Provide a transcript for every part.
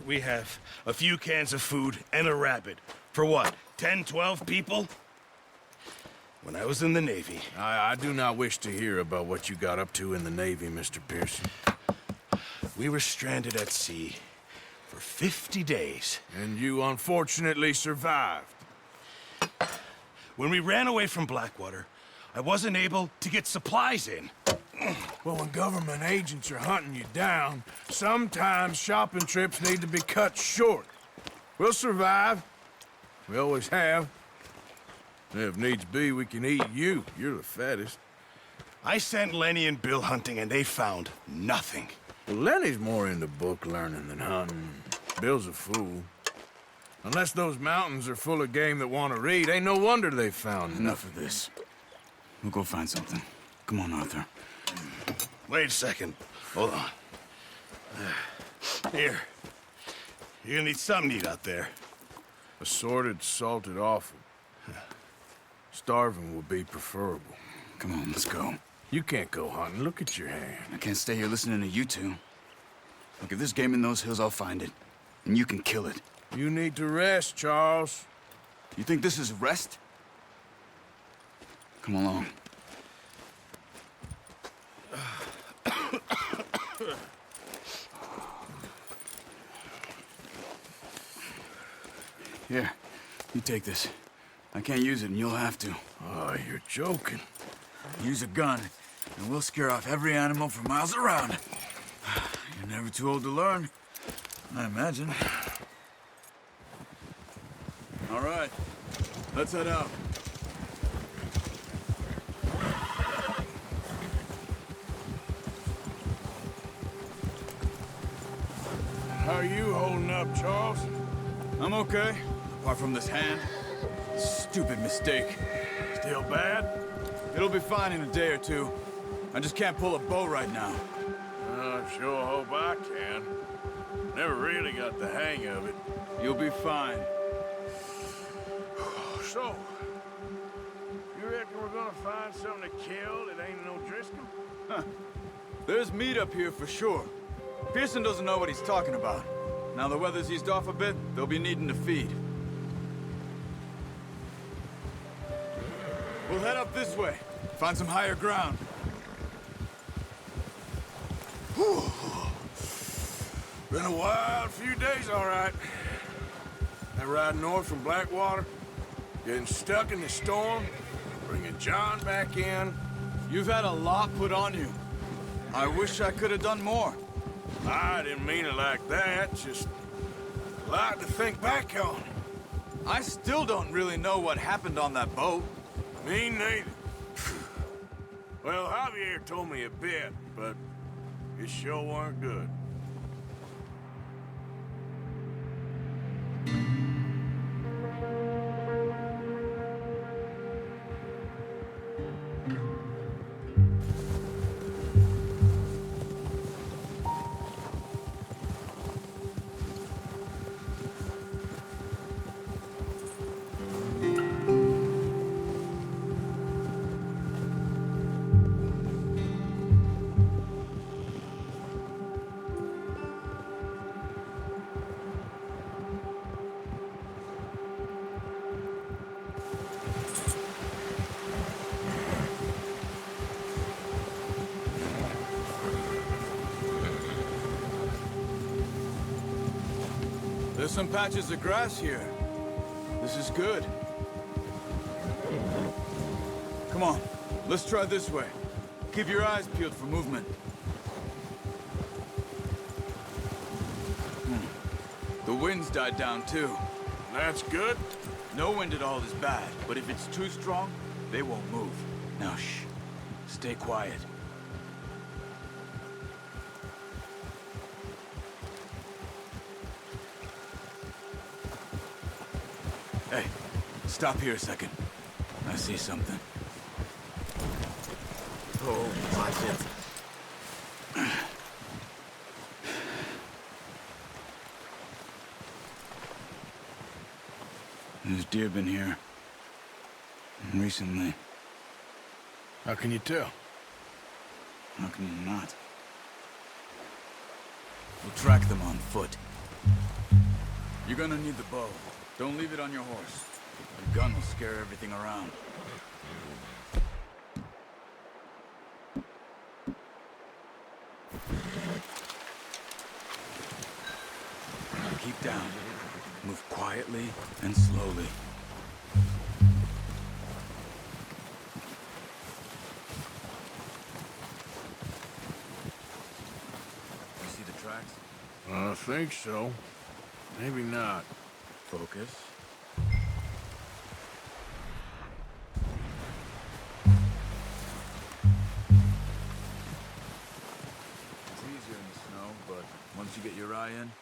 we have a few cans of food and a rabbit. For what, 10, 12 people? When I was in the Navy... I do not wish to hear about what you got up to in the Navy, Mr. Pearson. We were stranded at sea for 50 days. And you unfortunately survived. When we ran away from Blackwater, I wasn't able to get supplies in. Well, when government agents are hunting you down, sometimes shopping trips need to be cut short. We'll survive. We always have. If needs be, we can eat you. You're the fattest. I sent Lenny and Bill hunting, and they found nothing. Well, Lenny's more into book learning than hunting. Bill's a fool. Unless those mountains are full of game that want to read, ain't no wonder they found Enough of this. We'll go find something. Come on, Arthur. Wait a second. Hold on. Here. You're gonna need something to eat out there. Assorted, salted offal. Starving will be preferable. Come on, let's go. You can't go hunting. Look at your hand. I can't stay here listening to you two. Look, if there's game in those hills, I'll find it. And you can kill it. You need to rest, Charles. You think this is rest? Come along. Here, you take this. I can't use it, and you'll have to. Oh, you're joking. Use a gun, and we'll scare off every animal for miles around. You're never too old to learn, I imagine. All right, let's head out. How are you holding up, Charles? I'm okay, apart from this hand. Stupid mistake. Still bad? It'll be fine in a day or two. I just can't pull a bow right now. I sure hope I can. Never really got the hang of it. You'll be fine. So, you reckon we're gonna find something to kill that ain't no Driscoll? Huh. There's meat up here for sure. Pearson doesn't know what he's talking about. Now the weather's eased off a bit, they'll be needing to feed. We'll head up this way. Find some higher ground. Whew. Been a wild few days, all right. That ride north from Blackwater, getting stuck in the storm, bringing John back in. You've had a lot put on you. I wish I could have done more. I didn't mean it like that, just a lot to think back on. I still don't really know what happened on that boat. Me neither. Well, Javier told me a bit, but it sure weren't good. There's some patches of grass here. This is good. Come on, let's try this way. Keep your eyes peeled for movement. The wind's died down too. That's good. No wind at all is bad, but if it's too strong, they won't move. Now shh, stay quiet. Hey, stop here a second. I see something. Oh, watch it. There's deer been here. Recently. How can you tell? How can you not? We'll track them on foot. You're gonna need the bow. Don't leave it on your horse. The gun will scare everything around. Now keep down. Move quietly and slowly. You see the tracks? I think so. Maybe not. Focus. It's easier in the snow, but once you get your eye in,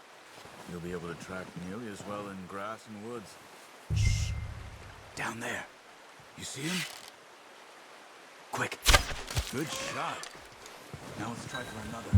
you'll be able to track nearly as well in grass and woods. Shh! Down there. You see him? Quick! Good shot. Now let's try for another.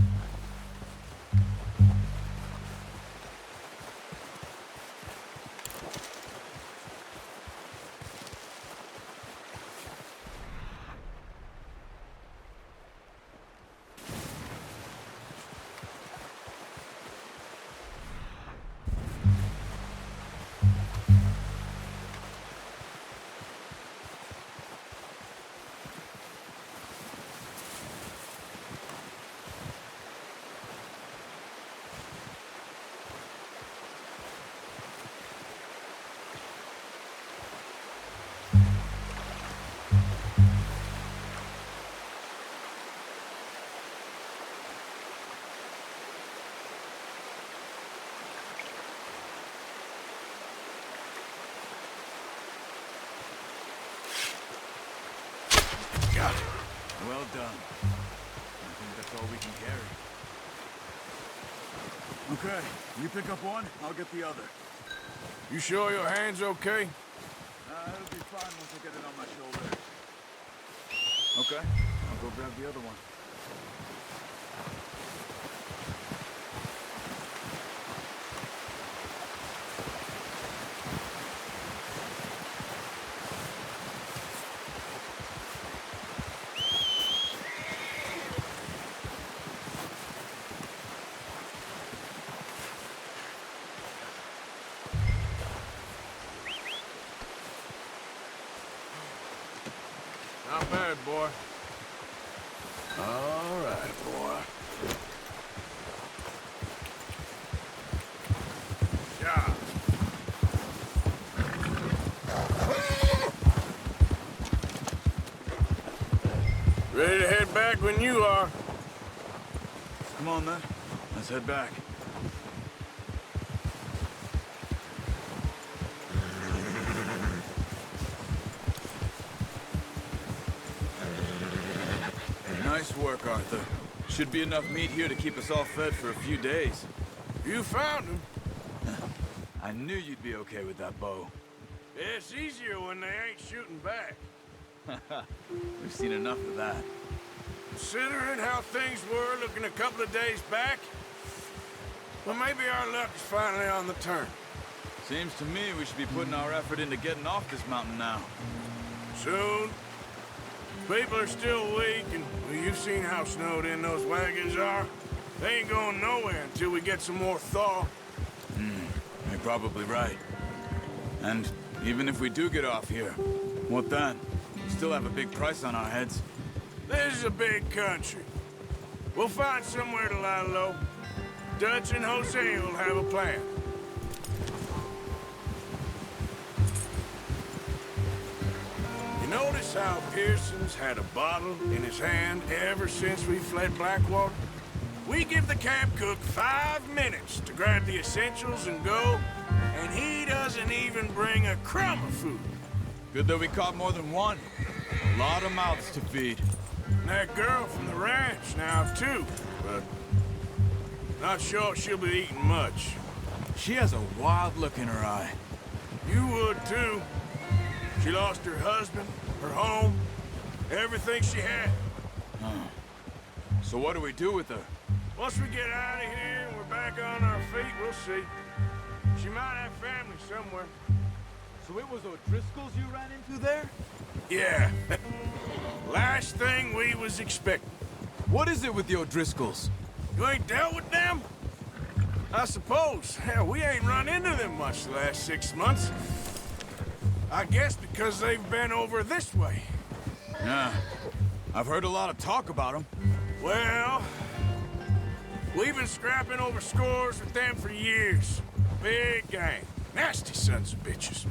Got it. Well done. I think that's all we can carry. Okay, you pick up one, I'll get the other. You sure your hand's okay? It'll be fine once I get it on my shoulder. Okay, I'll go grab the other one. Not bad, boy. All right, boy. Yeah. Ready to head back when you are. Come on then, let's head back. Nice work, Arthur. Should be enough meat here to keep us all fed for a few days. You found him. I knew you'd be okay with that bow. It's easier when they ain't shooting back. We've seen enough of that. Considering how things were looking a couple of days back, well, maybe our luck is finally on the turn. Seems to me we should be putting our effort into getting off this mountain now. Soon. People are still weak, and well, you've seen how snowed in those wagons are. They ain't going nowhere until we get some more thaw. You're probably right. And even if we do get off here, what then? We still have a big price on our heads. This is a big country. We'll find somewhere to lie low. Dutch and Jose will have a plan. You notice how Pearson's had a bottle in his hand ever since we fled Blackwater? We give the camp cook 5 minutes to grab the essentials and go, and he doesn't even bring a crumb of food. Good that we caught more than one. A lot of mouths to feed. And that girl from the ranch now, too, but not sure she'll be eating much. She has a wild look in her eye. You would, too. She lost her husband, her home, everything she had. So what do we do with her? Once we get out of here and we're back on our feet, we'll see. She might have family somewhere. So it was O'Driscoll's you ran into there? Yeah. Last thing we was expecting. What is it with the O'Driscolls? You ain't dealt with them? I suppose. Hell, we ain't run into them much the last 6 months. I guess because they've been over this way. Yeah, I've heard a lot of talk about them. Well, we've been scrapping over scores with them for years. Big gang. Nasty sons of bitches.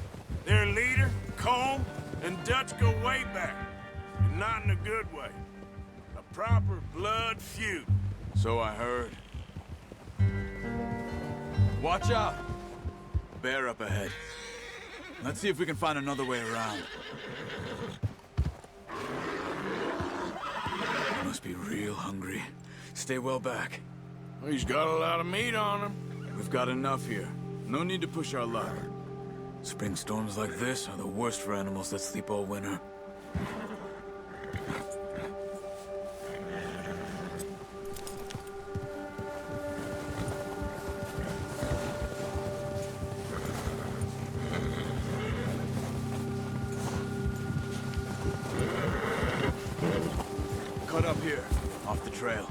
Their leader, Colm, and Dutch go way back. And not in a good way. A proper blood feud. So I heard. Watch out! Bear up ahead. Let's see if we can find another way around. You must be real hungry. Stay well back. He's got a lot of meat on him. We've got enough here. No need to push our luck. Spring storms like this are the worst for animals that sleep all winter. Cut up here, off the trail.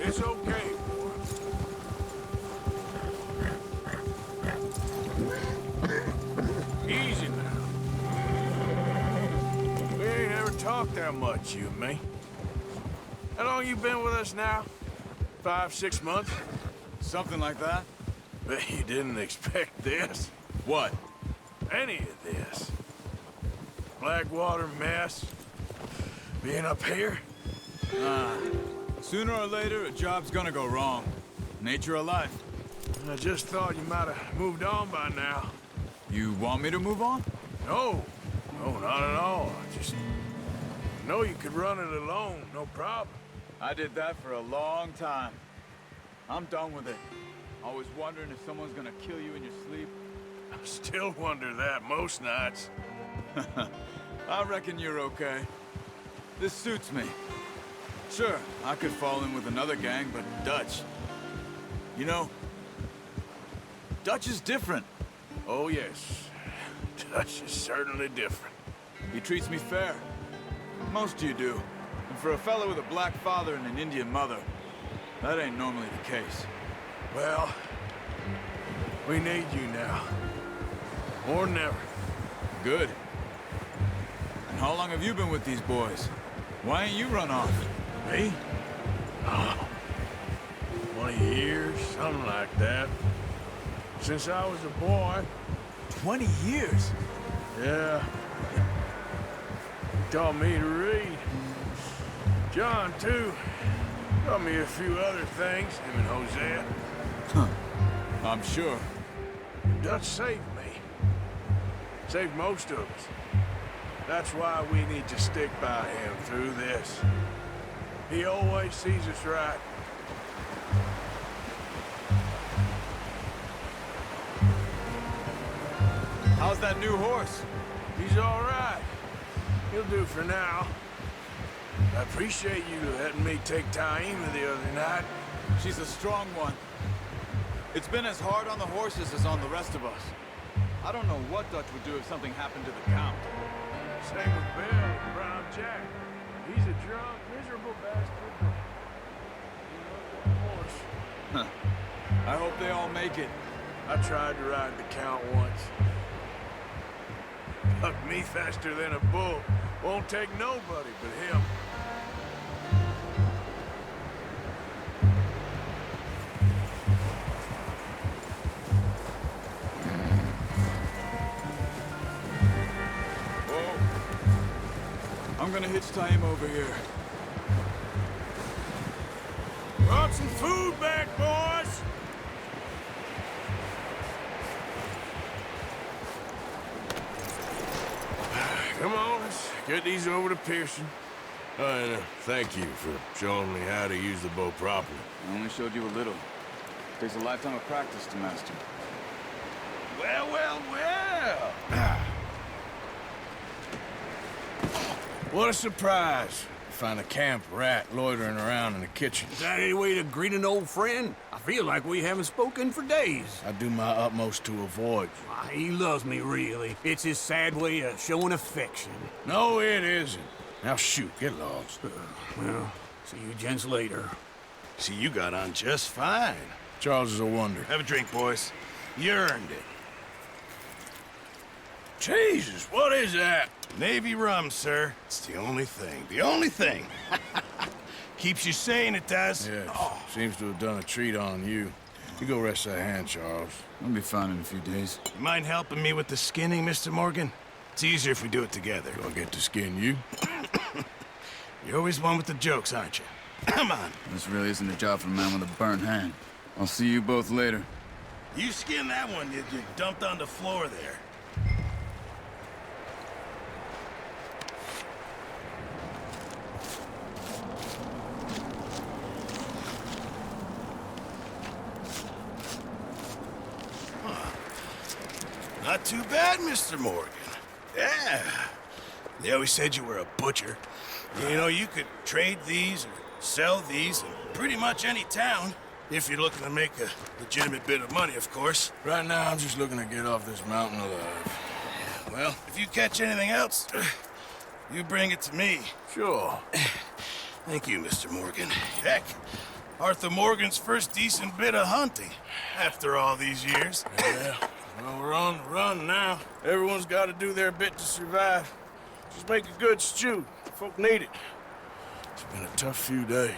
It's okay. Easy now. We ain't ever talked that much, you and me. How long you been with us now? 5, 6 months? Something like that? Bet you didn't expect this. What? Any of this. Blackwater mess. Being up here. Sooner or later, a job's gonna go wrong. Nature of life. I just thought you might have moved on by now. You want me to move on? No. No, not at all. I just know you could run it alone, no problem. I did that for a long time. I'm done with it. Always wondering if someone's gonna kill you in your sleep. I still wonder that most nights. I reckon you're okay. This suits me. Sure, I could fall in with another gang, but Dutch... You know, Dutch is different. Oh, yes. Dutch is certainly different. He treats me fair. Most of you do. And for a fellow with a black father and an Indian mother, that ain't normally the case. Well, we need you now. More than ever. Good. And how long have you been with these boys? Why ain't you run off? Me? Oh, 20 years, something like that. Since I was a boy. 20 years? Yeah. He taught me to read. John, too. Taught me a few other things, him and Hosea. Huh. I'm sure. Dutch saved me. Saved most of us. That's why we need to stick by him through this. He always sees us right. How's that new horse? He's all right. He'll do for now. I appreciate you letting me take Taima the other night. She's a strong one. It's been as hard on the horses as on the rest of us. I don't know what Dutch would do if something happened to the Count. Same with Bill and Brown Jack. He's a drunk, miserable bastard, but he loves that horse. Huh. I hope they all make it. I tried to ride the Count once. Bucked me faster than a bull. Won't take nobody but him. I'm gonna hitch Taima over here. Brought some food back, boys! Come on, let's get these over to Pearson. And thank you for showing me how to use the bow properly. I only showed you a little. Takes a lifetime of practice to master. Well, well, well! What a surprise. Find a camp rat loitering around in the kitchen. Is that any way to greet an old friend? I feel like we haven't spoken for days. I do my utmost to avoid you. He loves me, really. It's his sad way of showing affection. No, it isn't. Now shoot, get lost. Well, see you gents later. See, you got on just fine. Charles is a wonder. Have a drink, boys. You earned it. Jesus, what is that? Navy rum, sir. It's the only thing. The only thing. Keeps you sane, it does. Yeah, seems to have done a treat on you. You go rest that hand, Charles. I'll be fine in a few days. You mind helping me with the skinning, Mr. Morgan? It's easier if we do it together. Do I get to skin you? You're always one with the jokes, aren't you? Come on. This really isn't a job for a man with a burnt hand. I'll see you both later. You skinned that one you dumped on the floor there. Not too bad, Mr. Morgan. Yeah. They always said you were a butcher. You know, you could trade these or sell these in pretty much any town. If you're looking to make a legitimate bit of money, of course. Right now, I'm just looking to get off this mountain alive. Well, if you catch anything else, you bring it to me. Sure. Thank you, Mr. Morgan. Heck, Arthur Morgan's first decent bit of hunting after all these years. Yeah. Well, we're on the run now. Everyone's got to do their bit to survive. Just make a good stew. Folk need it. It's been a tough few days.